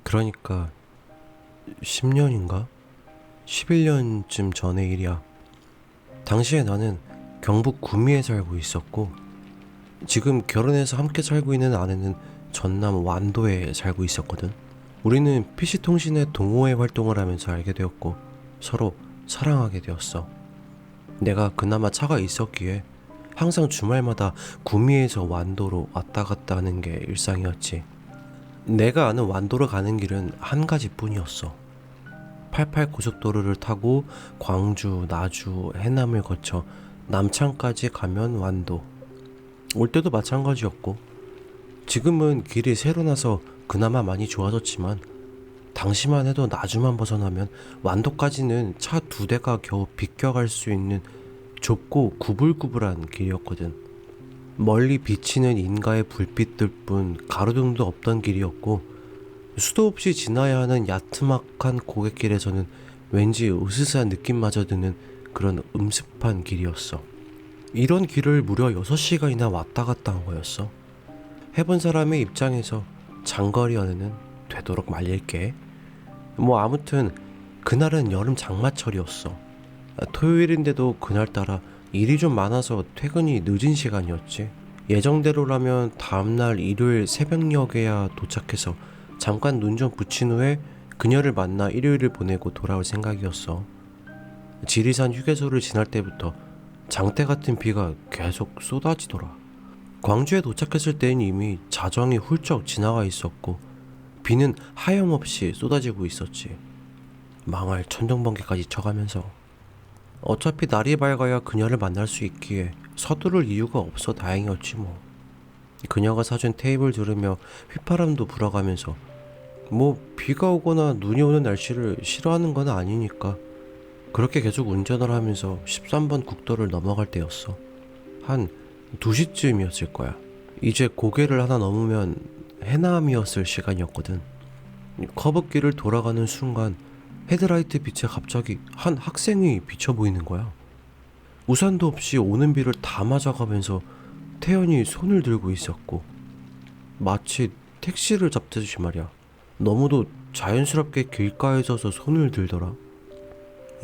그러니까 10년인가? 11년쯤 전의 일이야. 당시에 나는 경북 구미에 살고 있었고, 지금 결혼해서 함께 살고 있는 아내는 전남 완도에 살고 있었거든. 우리는 PC통신의 동호회 활동을 하면서 알게 되었고 서로 사랑하게 되었어. 내가 그나마 차가 있었기에 항상 주말마다 구미에서 완도로 왔다 갔다 하는 게 일상이었지. 내가 아는 완도로 가는 길은 한 가지뿐이었어. 88 고속도로를 타고 광주, 나주, 해남을 거쳐 남창까지 가면 완도. 올 때도 마찬가지였고, 지금은 길이 새로 나서 그나마 많이 좋아졌지만 당시만 해도 나주만 벗어나면 완도까지는 차 2대가 겨우 비껴갈 수 있는 좁고 구불구불한 길이었거든. 멀리 비치는 인가의 불빛들 뿐 가로등도 없던 길이었고, 수도 없이 지나야 하는 야트막한 고갯길에서는 왠지 으스스한 느낌마저 드는 그런 음습한 길이었어. 이런 길을 무려 6시간이나 왔다 갔다 한 거였어. 해본 사람의 입장에서 장거리 연애는 되도록 말릴게. 아무튼 그날은 여름 장마철이었어. 토요일인데도 그날따라 일이 좀 많아서 퇴근이 늦은 시간이었지. 예정대로라면 다음날 일요일 새벽녘에야 도착해서 잠깐 눈 좀 붙인 후에 그녀를 만나 일요일을 보내고 돌아올 생각이었어. 지리산 휴게소를 지날 때부터 장대 같은 비가 계속 쏟아지더라. 광주에 도착했을 때는 이미 자정이 훌쩍 지나가 있었고 비는 하염없이 쏟아지고 있었지. 망할 천정번개까지 쳐가면서. 어차피 날이 밝아야 그녀를 만날 수 있기에 서두를 이유가 없어 다행이었지 뭐. 그녀가 사준 테이블 들으며 휘파람도 불어가면서 비가 오거나 눈이 오는 날씨를 싫어하는 건 아니니까 그렇게 계속 운전을 하면서 13번 국도를 넘어갈 때였어. 한 2시쯤이었을 거야. 이제 고개를 하나 넘으면 해남이었을 시간이었거든. 커브길을 돌아가는 순간 헤드라이트 빛에 갑자기 한 학생이 비쳐 보이는 거야. 우산도 없이 오는 비를 다 맞아가면서 태연히 손을 들고 있었고, 마치 택시를 잡듯이 말이야. 너무도 자연스럽게 길가에 서서 손을 들더라.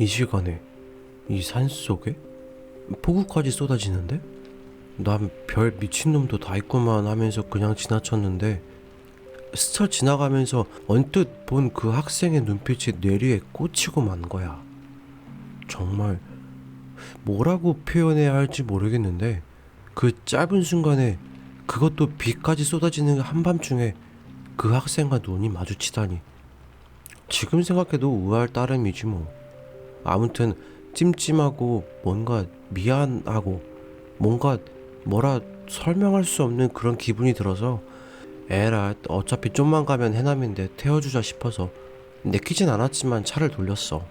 이 시간에 이 산속에 폭우까지 쏟아지는데? 난 별 미친놈도 다 있구만 하면서 그냥 지나쳤는데, 스쳐 지나가면서 언뜻 본 그 학생의 눈빛이 뇌리에 꽂히고 만 거야. 정말 뭐라고 표현해야 할지 모르겠는데 그 짧은 순간에, 그것도 비까지 쏟아지는 한밤중에 그 학생과 눈이 마주치다니. 지금 생각해도 의아할 따름이지 뭐. 아무튼 찜찜하고 뭔가 미안하고 뭐라 설명할 수 없는 그런 기분이 들어서 에라 어차피 좀만 가면 해남인데 태워주자 싶어서 내키진 않았지만 차를 돌렸어.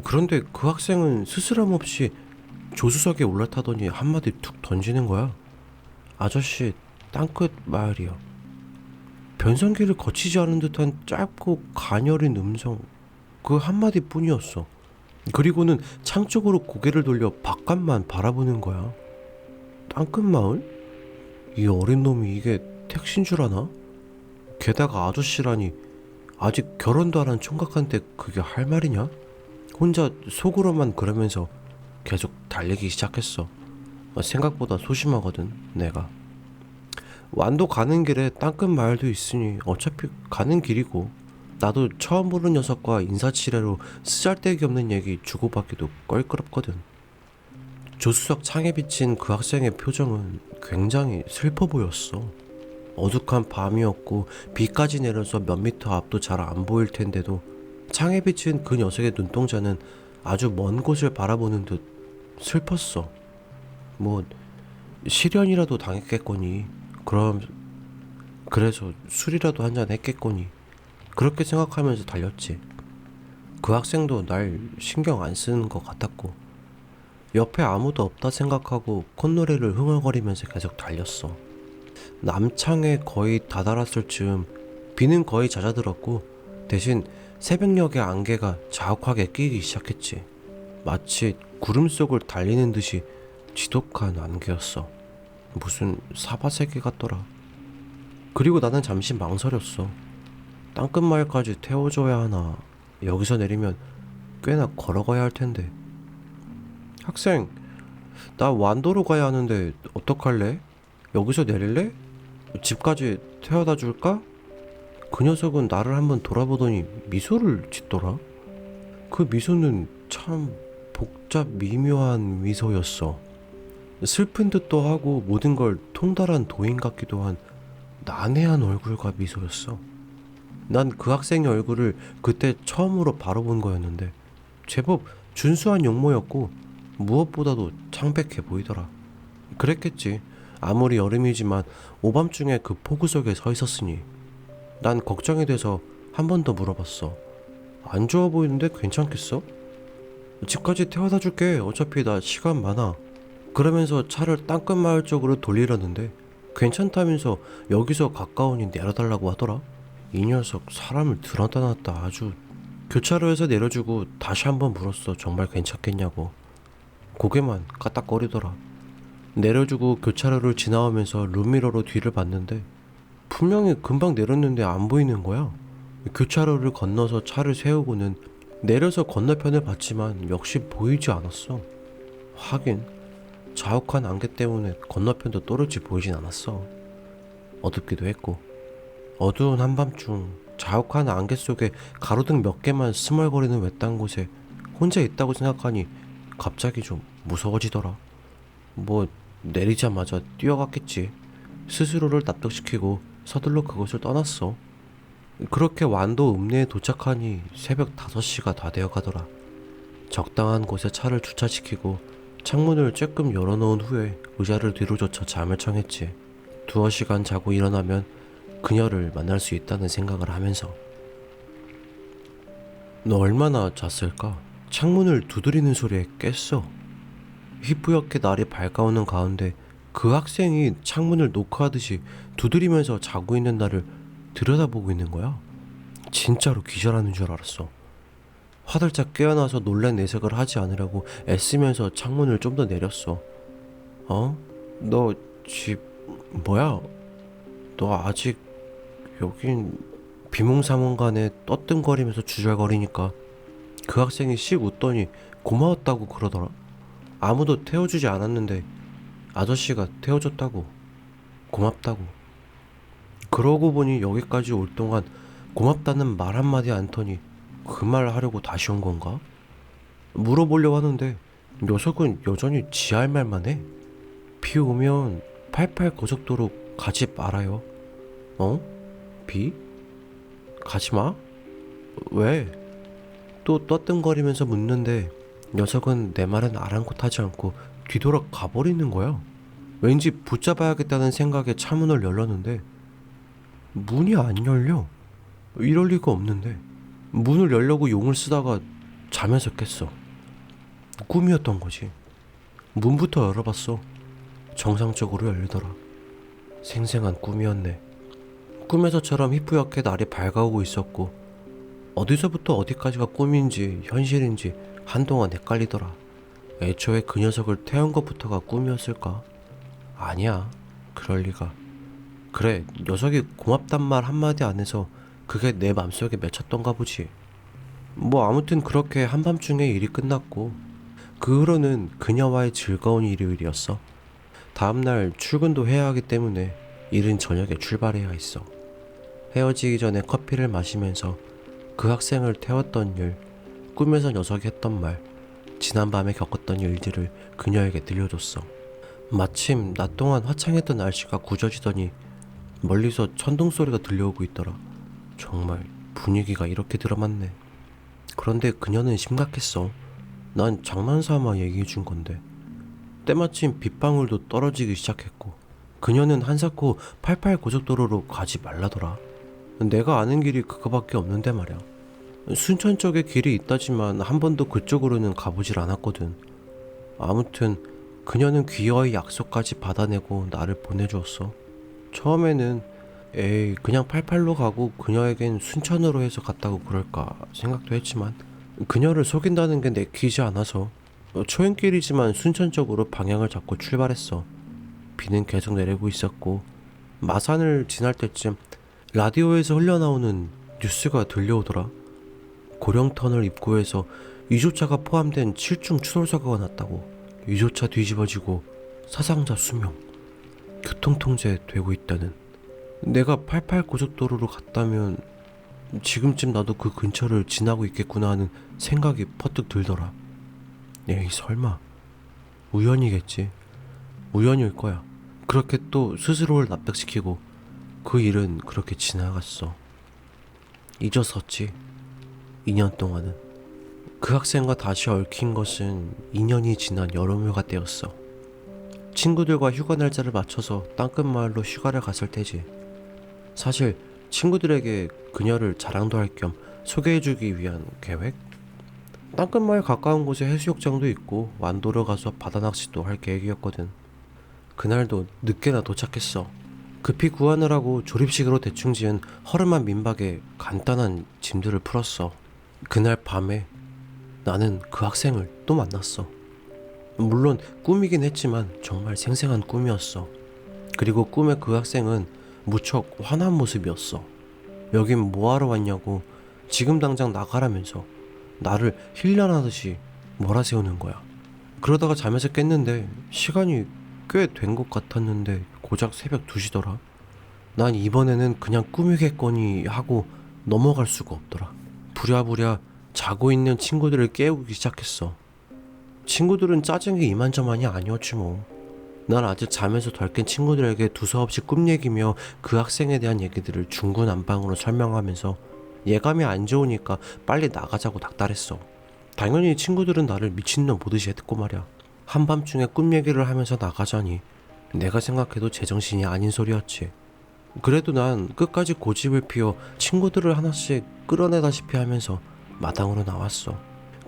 그런데 그 학생은 스스럼 없이 조수석에 올라타더니 한마디 툭 던지는 거야. 아저씨, 땅끝 마을이요. 변성기를 거치지 않은 듯한 짧고 가녀린 음성, 그 한마디 뿐이었어. 그리고는 창 쪽으로 고개를 돌려 바깥만 바라보는 거야. 땅끝 마을? 이 어린 놈이 이게 택시인 줄 아나? 게다가 아저씨라니, 아직 결혼도 안 한 총각한테 그게 할 말이냐? 혼자 속으로만 그러면서 계속 달리기 시작했어. 생각보다 소심하거든 내가. 완도 가는 길에 땅끝 마을도 있으니 어차피 가는 길이고, 나도 처음 보는 녀석과 인사치레로 쓰잘데기 없는 얘기 주고받기도 껄끄럽거든. 조수석 창에 비친 그 학생의 표정은 굉장히 슬퍼 보였어. 어둑한 밤이었고 비까지 내려서 몇 미터 앞도 잘 안 보일 텐데도 창에 비친 그 녀석의 눈동자는 아주 먼 곳을 바라보는 듯 슬펐어. 실연이라도 당했겠거니. 그래서 술이라도 한잔 했겠거니. 그렇게 생각하면서 달렸지. 그 학생도 날 신경 안 쓰는 것 같았고, 옆에 아무도 없다 생각하고 콧노래를 흥얼거리면서 계속 달렸어. 남창에 거의 다다랐을 즈음 비는 거의 잦아들었고, 대신 새벽녘의 안개가 자욱하게 끼기 시작했지. 마치 구름 속을 달리는 듯이 지독한 안개였어. 무슨 사바세계 같더라. 그리고 나는 잠시 망설였어. 땅끝마을까지 태워줘야 하나. 여기서 내리면 꽤나 걸어가야 할 텐데. 학생, 나 완도로 가야 하는데 어떡할래? 여기서 내릴래? 집까지 태워다 줄까? 그 녀석은 나를 한번 돌아보더니 미소를 짓더라. 그 미소는 참 복잡 미묘한 미소였어. 슬픈 듯도 하고 모든 걸 통달한 도인 같기도 한 난해한 얼굴과 미소였어. 난 그 학생의 얼굴을 그때 처음으로 바로 본 거였는데 제법 준수한 용모였고 무엇보다도 창백해 보이더라. 그랬겠지. 아무리 여름이지만 오밤중에 그 폭우 속에 서 있었으니. 난 걱정이 돼서 한 번 더 물어봤어. 안 좋아 보이는데 괜찮겠어? 집까지 태워다 줄게. 어차피 나 시간 많아. 그러면서 차를 땅끝마을 쪽으로 돌리려는데 괜찮다면서 여기서 가까우니 내려달라고 하더라. 이 녀석 사람을 들었다 놨다 아주. 교차로에서 내려주고 다시 한번 물었어. 정말 괜찮겠냐고. 고개만 까딱거리더라. 내려주고 교차로를 지나오면서 룸미러로 뒤를 봤는데 분명히 금방 내렸는데 안 보이는 거야. 교차로를 건너서 차를 세우고는 내려서 건너편을 봤지만 역시 보이지 않았어. 하긴 자욱한 안개 때문에 건너편도 또렷이 보이진 않았어. 어둡기도 했고. 어두운 한밤중 자욱한 안개 속에 가로등 몇 개만 스멀거리는 외딴 곳에 혼자 있다고 생각하니 갑자기 좀 무서워지더라. 뭐 내리자마자 뛰어갔겠지. 스스로를 납득시키고 서둘러 그곳을 떠났어. 그렇게 완도 읍내에 도착하니 새벽 5시가 다 되어 가더라. 적당한 곳에 차를 주차시키고 창문을 쬐끔 열어놓은 후에 의자를 뒤로 젖혀 잠을 청했지. 2시간 자고 일어나면 그녀를 만날 수 있다는 생각을 하면서. 너 얼마나 잤을까? 창문을 두드리는 소리에 깼어. 희뿌옇게 날이 밝아오는 가운데 그 학생이 창문을 노크하듯이 두드리면서 자고 있는 나를 들여다보고 있는 거야. 진짜로 기절하는 줄 알았어. 화들짝 깨어나서 놀란 내색을 하지 않으려고 애쓰면서 창문을 좀 더 내렸어. 어? 너 집 뭐야? 너 아직 여긴. 비몽사몽간에 떠뜸거리면서 주절거리니까 그 학생이 씩 웃더니 고마웠다고 그러더라. 아무도 태워주지 않았는데 아저씨가 태워줬다고. 고맙다고. 그러고 보니 여기까지 올 동안 고맙다는 말 한마디 않더니 그 말 하려고 다시 온 건가? 물어보려고 하는데 녀석은 여전히 지할 말만 해. 비 오면 88 고속도로 가지 말아요. 어? 비? 가지마? 왜? 또 떠뜬거리면서 묻는데 녀석은 내 말은 아랑곳하지 않고 뒤돌아 가버리는 거야. 왠지 붙잡아야겠다는 생각에 차문을 열렸는데 문이 안 열려. 이럴 리가 없는데. 문을 열려고 용을 쓰다가 잠에서 깼어. 꿈이었던 거지. 문부터 열어봤어. 정상적으로 열리더라. 생생한 꿈이었네. 꿈에서처럼 희뿌옇게 날이 밝아오고 있었고 어디서부터 어디까지가 꿈인지 현실인지 한동안 헷갈리더라. 애초에 그 녀석을 태운 것부터가 꿈이었을까? 아니야. 그럴 리가. 그래, 녀석이 고맙단 말 한마디 안 해서 그게 내 맘속에 맺혔던가 보지. 뭐 아무튼 그렇게 한밤중에 일이 끝났고 그 후로는 그녀와의 즐거운 일요일이었어. 다음날 출근도 해야 하기 때문에 이른 저녁에 출발해야 했어. 헤어지기 전에 커피를 마시면서 그 학생을 태웠던 일, 꿈에서 녀석이 했던 말, 지난밤에 겪었던 일들을 그녀에게 들려줬어. 마침 낮 동안 화창했던 날씨가 굳어지더니 멀리서 천둥 소리가 들려오고 있더라. 정말 분위기가 이렇게 들어맞네. 그런데 그녀는 심각했어. 난 장난삼아 얘기해준 건데. 때마침 빗방울도 떨어지기 시작했고 그녀는 한사코 88 고속도로로 가지 말라더라. 내가 아는 길이 그거밖에 없는데 말이야. 순천 쪽에 길이 있다지만 한 번도 그쪽으로는 가보질 않았거든. 아무튼 그녀는 귀여이 약속까지 받아내고 나를 보내주었어. 처음에는 에이 그냥 88로 가고 그녀에겐 순천으로 해서 갔다고 그럴까 생각도 했지만 그녀를 속인다는 게 내키지 않아서 초행길이지만 순천 쪽으로 방향을 잡고 출발했어. 비는 계속 내리고 있었고 마산을 지날 때쯤 라디오에서 흘러나오는 뉴스가 들려오더라. 고령터널 입구에서 유조차가 포함된 7중 추돌사고가 났다고. 유조차 뒤집어지고 사상자 수명, 교통통제 되고 있다는. 내가 88 고속도로로 갔다면 지금쯤 나도 그 근처를 지나고 있겠구나 하는 생각이 퍼뜩 들더라. 에이 설마 우연이겠지. 우연일 거야. 그렇게 또 스스로를 납득시키고 그 일은 그렇게 지나갔어. 잊었었지. 2년 동안은. 그 학생과 다시 얽힌 것은 2년이 지난 여름휴가 때였어. 친구들과 휴가 날짜를 맞춰서 땅끝마을로 휴가를 갔을 때지. 사실 친구들에게 그녀를 자랑도 할 겸 소개해주기 위한 계획? 땅끝마을 가까운 곳에 해수욕장도 있고 완도로 가서 바다낚시도 할 계획이었거든. 그날도 늦게나 도착했어. 급히 구하느라고 조립식으로 대충 지은 허름한 민박에 간단한 짐들을 풀었어. 그날 밤에 나는 그 학생을 또 만났어. 물론 꿈이긴 했지만 정말 생생한 꿈이었어. 그리고 꿈의 그 학생은 무척 화난 모습이었어. 여긴 뭐하러 왔냐고 지금 당장 나가라면서 나를 힐련하듯이 몰아세우는 거야. 그러다가 잠에서 깼는데 시간이 꽤 된 것 같았는데 고작 새벽 2시더라. 난 이번에는 그냥 꿈이겠거니 하고 넘어갈 수가 없더라. 부랴부랴 자고 있는 친구들을 깨우기 시작했어. 친구들은 짜증이 이만저만이 아니었지 뭐. 난 아직 잠에서 덜 깬 친구들에게 두서없이 꿈 얘기며 그 학생에 대한 얘기들을 중구난방으로 설명하면서 예감이 안 좋으니까 빨리 나가자고 닥달했어. 당연히 친구들은 나를 미친놈 보듯이 했고 말이야. 한밤중에 꿈 얘기를 하면서 나가자니 내가 생각해도 제정신이 아닌 소리였지. 그래도 난 끝까지 고집을 피워 친구들을 하나씩 끌어내다시피 하면서 마당으로 나왔어.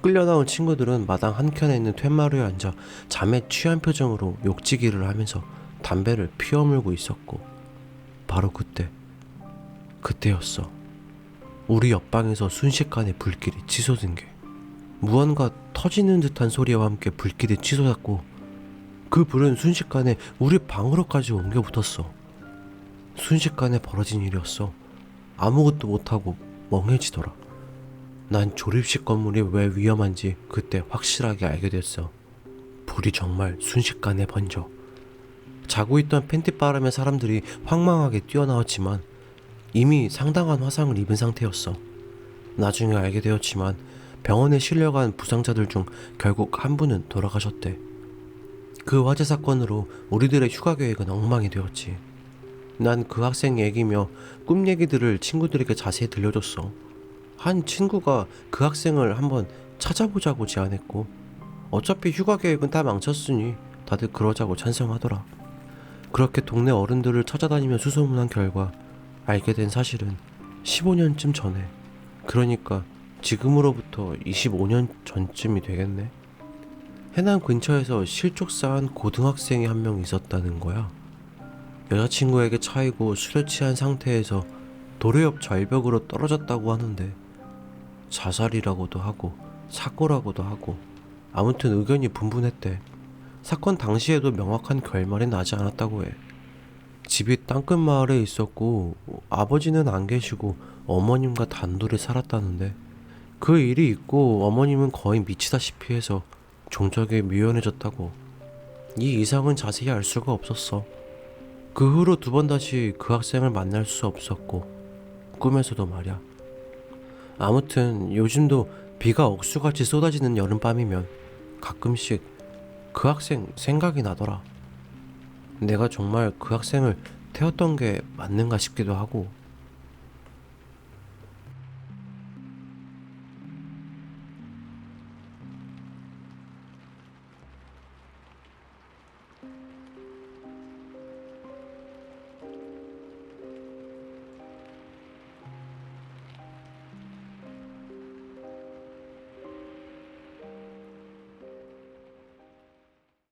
끌려나온 친구들은 마당 한켠에 있는 툇마루에 앉아 잠에 취한 표정으로 욕지기를 하면서 담배를 피워물고 있었고, 바로 그때였어. 우리 옆방에서 순식간에 불길이 치솟은 게, 무언가 터지는 듯한 소리와 함께 불길이 치솟았고 그 불은 순식간에 우리 방으로까지 옮겨 붙었어. 순식간에 벌어진 일이었어. 아무것도 못하고 멍해지더라. 난 조립식 건물이 왜 위험한지 그때 확실하게 알게 됐어. 불이 정말 순식간에 번져. 자고 있던 팬티바람의 사람들이 황망하게 뛰어나왔지만 이미 상당한 화상을 입은 상태였어. 나중에 알게 되었지만 병원에 실려간 부상자들 중 결국 한 분은 돌아가셨대. 그 화재 사건으로 우리들의 휴가 계획은 엉망이 되었지. 난 그 학생 얘기며 꿈 얘기들을 친구들에게 자세히 들려줬어. 한 친구가 그 학생을 한번 찾아보자고 제안했고, 어차피 휴가 계획은 다 망쳤으니 다들 그러자고 찬성하더라. 그렇게 동네 어른들을 찾아다니며 수소문한 결과 알게 된 사실은 15년쯤 전에, 그러니까 지금으로부터 25년 전쯤이 되겠네. 해남 근처에서 실족사한 고등학생이 한 명 있었다는 거야. 여자친구에게 차이고 술에 취한 상태에서 도로 옆 절벽으로 떨어졌다고 하는데, 자살이라고도 하고 사고라고도 하고 아무튼 의견이 분분했대. 사건 당시에도 명확한 결말이 나지 않았다고 해. 집이 땅끝 마을에 있었고 아버지는 안 계시고 어머님과 단둘이 살았다는데, 그 일이 있고 어머님은 거의 미치다시피 해서 종적에 미연해졌다고. 이 이상은 자세히 알 수가 없었어. 그 후로 2번 다시 그 학생을 만날 수 없었고, 꿈에서도 말이야. 아무튼 요즘도 비가 억수같이 쏟아지는 여름밤이면 가끔씩 그 학생 생각이 나더라. 내가 정말 그 학생을 태웠던 게 맞는가 싶기도 하고.